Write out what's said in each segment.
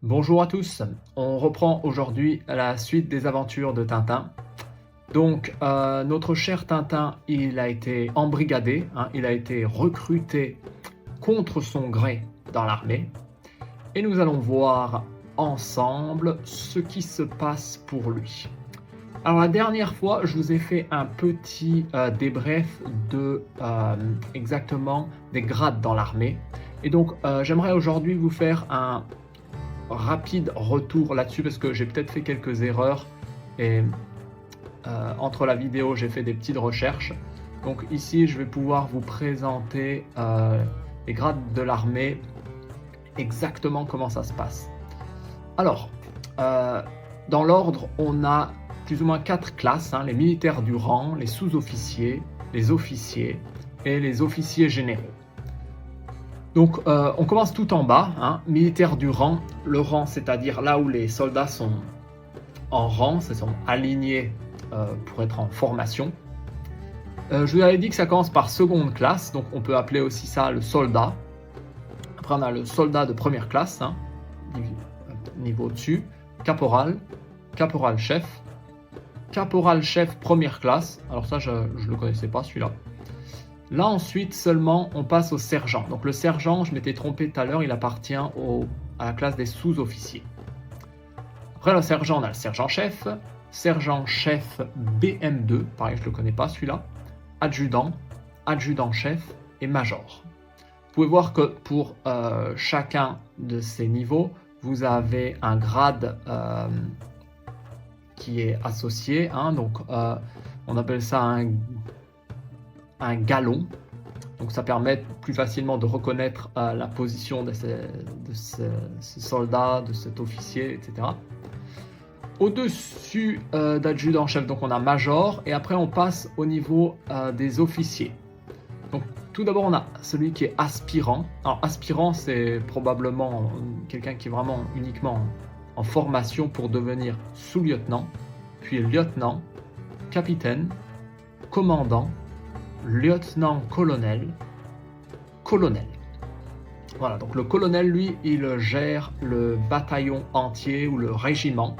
Bonjour à tous, on reprend aujourd'hui la suite des aventures de Tintin. Donc notre cher Tintin, il a été embrigadé, il a été recruté contre son gré dans l'armée. Et nous allons voir ensemble ce qui se passe pour lui. Alors la dernière fois, je vous ai fait un petit débrief de exactement des grades dans l'armée. Et donc j'aimerais aujourd'hui vous faire un rapide retour là-dessus parce que j'ai peut-être fait quelques erreurs et entre la vidéo j'ai fait des petites recherches. Donc ici je vais pouvoir vous présenter les grades de l'armée, exactement comment ça se passe. Alors dans l'ordre on a plus ou moins 4 classes, les militaires du rang, les sous-officiers, les officiers et les officiers généraux. Donc on commence tout en bas, militaire du rang. Le rang, c'est-à-dire là où les soldats sont en rang, ils sont alignés pour être en formation. Je vous avais dit que ça commence par seconde classe, donc on peut appeler aussi ça le soldat. Après on a le soldat de première classe, niveau dessus, caporal, caporal-chef première classe. Alors ça je ne le connaissais pas celui-là. Là ensuite seulement on passe au sergent. Donc le sergent, je m'étais trompé tout à l'heure, il appartient à la classe des sous-officiers. Après le sergent, on a le sergent-chef BM2, pareil je ne le connais pas celui-là, adjudant, adjudant-chef et major. Vous pouvez voir que pour chacun de ces niveaux, vous avez un grade qui est associé, donc on appelle ça un galon, donc ça permet plus facilement de reconnaître la position de ce soldat, de cet officier, etc. Au-dessus d'adjudant-chef, donc on a major, et après on passe au niveau des officiers. Donc tout d'abord on a celui qui est aspirant. Alors aspirant, c'est probablement quelqu'un qui est vraiment uniquement en formation pour devenir sous-lieutenant, puis lieutenant, capitaine, commandant, lieutenant-colonel, colonel. Voilà, donc le colonel, lui, il gère le bataillon entier ou le régiment.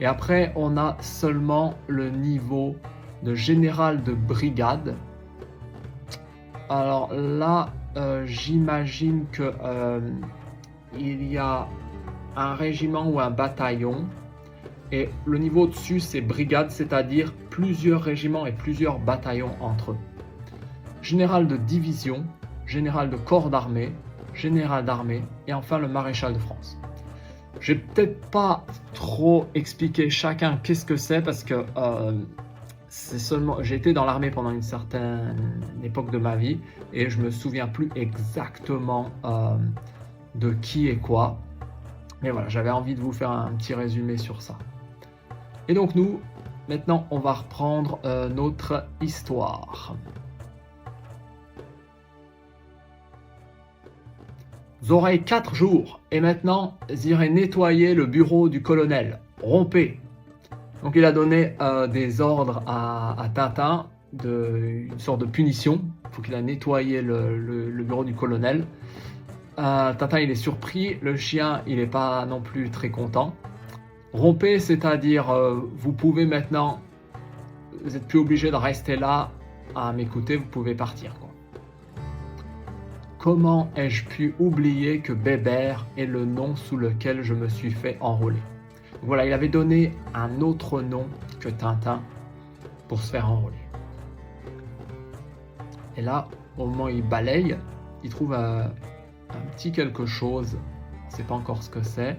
Et après, on a seulement le niveau de général de brigade. Alors là, j'imagine que il y a un régiment ou un bataillon. Et le niveau au-dessus, c'est brigade, c'est-à-dire plusieurs régiments et plusieurs bataillons entre eux. Général de division, général de corps d'armée, général d'armée et enfin le maréchal de France. Je vais peut-être pas trop expliquer chacun qu'est-ce que c'est parce que c'est seulement j'ai été dans l'armée pendant une certaine époque de ma vie et je me souviens plus exactement de qui et quoi. Mais voilà, j'avais envie de vous faire un petit résumé sur ça. Et donc nous, maintenant, on va reprendre notre histoire. Vous aurez 4 jours, et maintenant, vous irez nettoyer le bureau du colonel. Rompez. Donc il a donné des ordres à Tintin, une sorte de punition. Il faut qu'il a nettoyé le bureau du colonel. Tintin, il est surpris. Le chien, il n'est pas non plus très content. Rompez, c'est-à-dire vous pouvez maintenant, vous n'êtes plus obligé de rester là à m'écouter, vous pouvez partir, quoi. Comment ai-je pu oublier que Bébert est le nom sous lequel je me suis fait enrôler? Voilà, il avait donné un autre nom que Tintin pour se faire enrôler. Et là, au moment où il balaye, il trouve un petit quelque chose, on ne sait pas encore ce que c'est.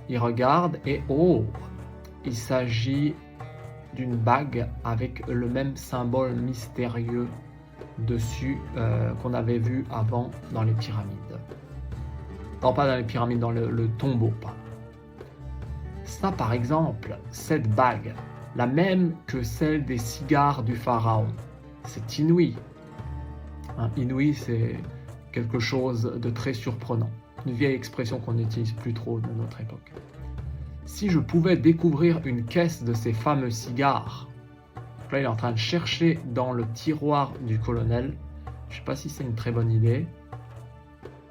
Il regarde et oh, il s'agit d'une bague avec le même symbole mystérieux dessus qu'on avait vu avant dans les pyramides. Non, pas dans les pyramides, dans le tombeau, pas. Ça, par exemple, cette bague, la même que celle des cigares du pharaon, c'est inouï. Inouï, c'est quelque chose de très surprenant. Une vieille expression qu'on n'utilise plus trop de notre époque. Si je pouvais découvrir une caisse de ces fameux cigares, là il est en train de chercher dans le tiroir du colonel, je ne sais pas si c'est une très bonne idée.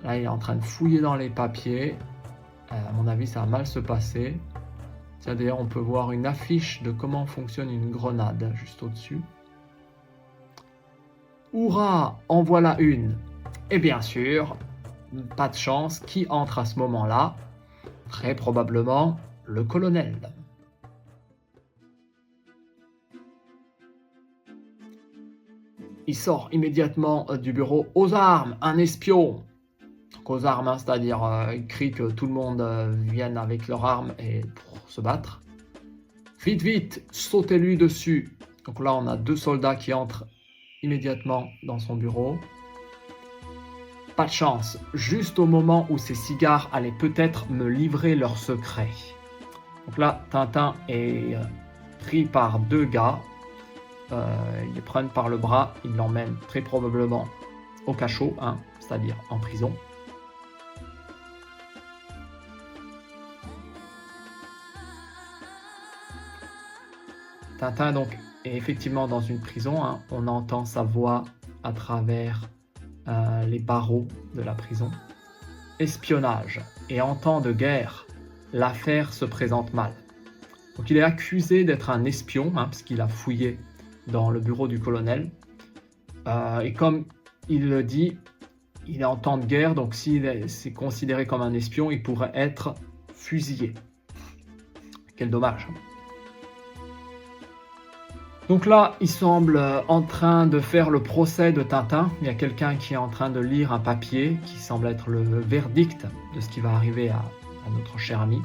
Là il est en train de fouiller dans les papiers, À mon avis, ça va mal se passer. Tiens, d'ailleurs, on peut voir une affiche de comment fonctionne une grenade juste au-dessus. Hurrah, en voilà une. Et bien sûr, pas de chance, qui entre à ce moment-là? Très probablement le colonel. Il sort immédiatement du bureau. Aux armes, un espion. Donc aux armes, hein, c'est-à-dire il crie que tout le monde vienne avec leurs armes et pour se battre. Vite, vite, sautez-lui dessus. Donc là, on a 2 soldats qui entrent immédiatement dans son bureau. Pas de chance, juste au moment où ces cigares allaient peut-être me livrer leur secret. Donc là, Tintin est pris par 2 gars. Ils le prennent par le bras, ils l'emmènent très probablement au cachot, hein, c'est-à-dire en prison. Tintin donc est effectivement dans une prison, hein. On entend sa voix à travers les barreaux de la prison. Espionnage. Et en temps de guerre, l'affaire se présente mal. Donc il est accusé d'être un espion, hein, parce qu'il a fouillé dans le bureau du colonel. Et comme il le dit, il est en temps de guerre, donc s'il est considéré comme un espion, il pourrait être fusillé. Quel dommage. Donc là, il semble en train de faire le procès de Tintin. Il y a quelqu'un qui est en train de lire un papier qui semble être le verdict de ce qui va arriver à notre cher ami.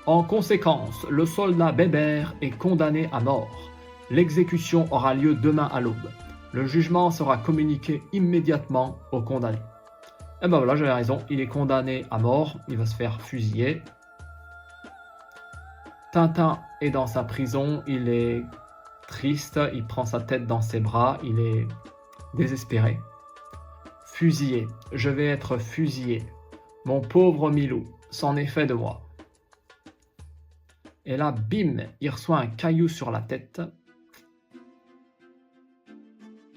En conséquence, le soldat Bébert est condamné à mort. L'exécution aura lieu demain à l'aube. Le jugement sera communiqué immédiatement au condamné. Et ben voilà, j'avais raison, il est condamné à mort, il va se faire fusiller. Tintin est dans sa prison, il est triste, il prend sa tête dans ses bras, il est désespéré. Fusillé, je vais être fusillé. Mon pauvre Milou, c'en est fait de moi. Et là, bim, il reçoit un caillou sur la tête.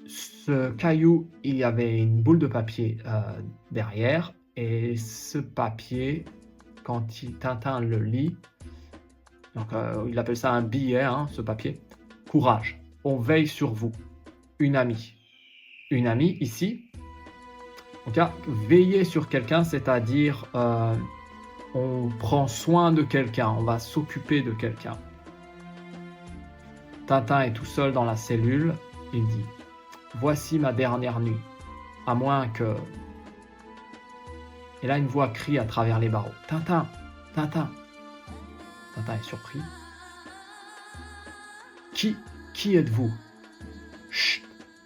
Ce caillou, il y avait une boule de papier derrière. Et ce papier, quand Tintin le lit, donc il appelle ça un billet, hein, ce papier. Courage, on veille sur vous. Une amie. Une amie, ici. Donc là, veiller sur quelqu'un, c'est-à-dire on prend soin de quelqu'un, on va s'occuper de quelqu'un. Tintin est tout seul dans la cellule, il dit « Voici ma dernière nuit, à moins que... » Et là, une voix crie à travers les barreaux « Tintin, Tintin !» Tintin est surpris. « Qui êtes-vous ?»« Chut,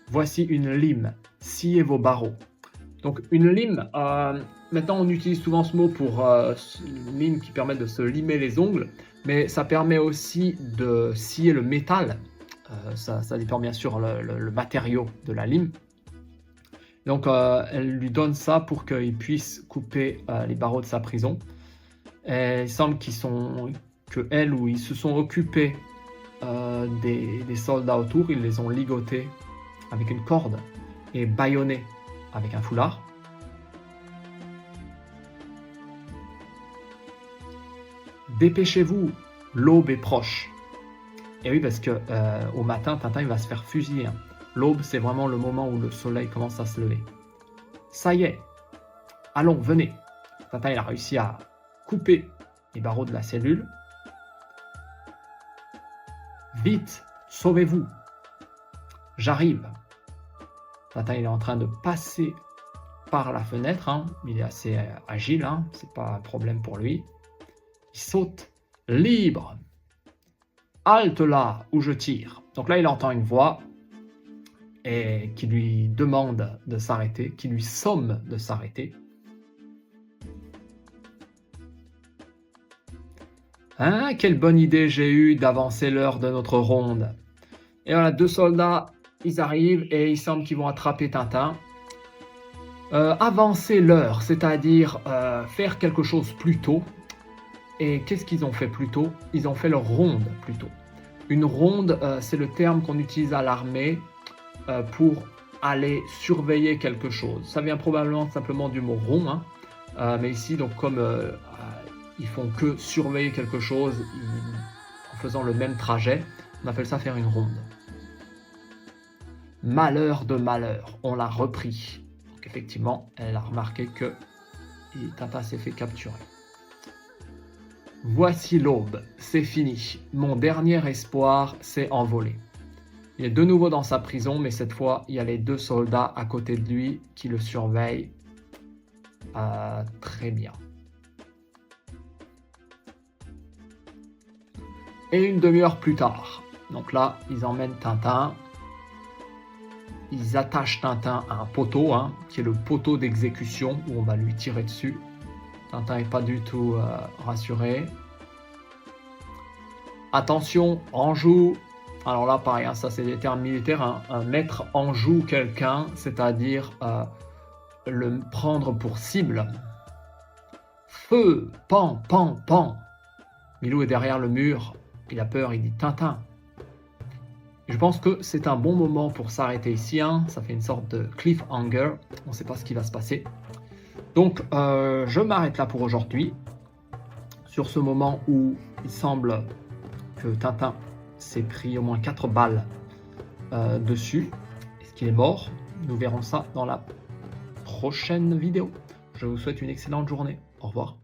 voici une lime, sciez vos barreaux. » Donc une lime, maintenant on utilise souvent ce mot pour une lime qui permet de se limer les ongles, mais ça permet aussi de scier le métal, ça dépend bien sûr le matériau de la lime. Donc elle lui donne ça pour qu'il puisse couper les barreaux de sa prison. Et il semble qu'ils se sont occupés des soldats autour, ils les ont ligotés avec une corde et bâillonnés avec un foulard. Dépêchez-vous, l'aube est proche. Et oui, parce que au matin, Tintin il va se faire fusiller. L'aube, c'est vraiment le moment où le soleil commence à se lever. Ça y est, allons, venez. Tintin il a réussi à couper les barreaux de la cellule. Vite, sauvez-vous. J'arrive. Tintin il est en train de passer par la fenêtre, hein. Il est assez agile, hein. C'est pas un problème pour lui. Il saute libre. Halte là où je tire. Donc là il entend une voix et qui lui demande de s'arrêter, qui lui somme de s'arrêter. Hein, quelle bonne idée j'ai eue d'avancer l'heure de notre ronde. Et voilà, 2 soldats, ils arrivent et il semble qu'ils vont attraper Tintin. Avancer l'heure, c'est-à-dire faire quelque chose plus tôt. Et qu'est-ce qu'ils ont fait plus tôt? Ils ont fait leur ronde plus tôt. Une ronde, c'est le terme qu'on utilise à l'armée pour aller surveiller quelque chose. Ça vient probablement simplement du mot rond, hein. Mais ici, donc comme ils font que surveiller quelque chose en faisant le même trajet. On appelle ça faire une ronde. Malheur de malheur, on l'a repris. Donc effectivement, elle a remarqué que Tintin s'est fait capturer. Voici l'aube, c'est fini. Mon dernier espoir s'est envolé. Il est de nouveau dans sa prison, mais cette fois, il y a les 2 soldats à côté de lui qui le surveillent très bien. Et une demi-heure plus tard, donc là, ils emmènent Tintin. Ils attachent Tintin à un poteau, qui est le poteau d'exécution, où on va lui tirer dessus. Tintin n'est pas du tout rassuré. Attention, Anjou. Alors là, pareil, ça c'est des termes militaires. Mettre en joue quelqu'un, c'est-à-dire le prendre pour cible. Feu, pan, pan, pan. Milou est derrière le mur. Il a peur, il dit Tintin. Je pense que c'est un bon moment pour s'arrêter ici. Ça fait une sorte de cliffhanger. On ne sait pas ce qui va se passer. Donc, je m'arrête là pour aujourd'hui. Sur ce moment où il semble que Tintin s'est pris au moins 4 balles dessus. Est-ce qu'il est mort? Nous verrons ça dans la prochaine vidéo. Je vous souhaite une excellente journée. Au revoir.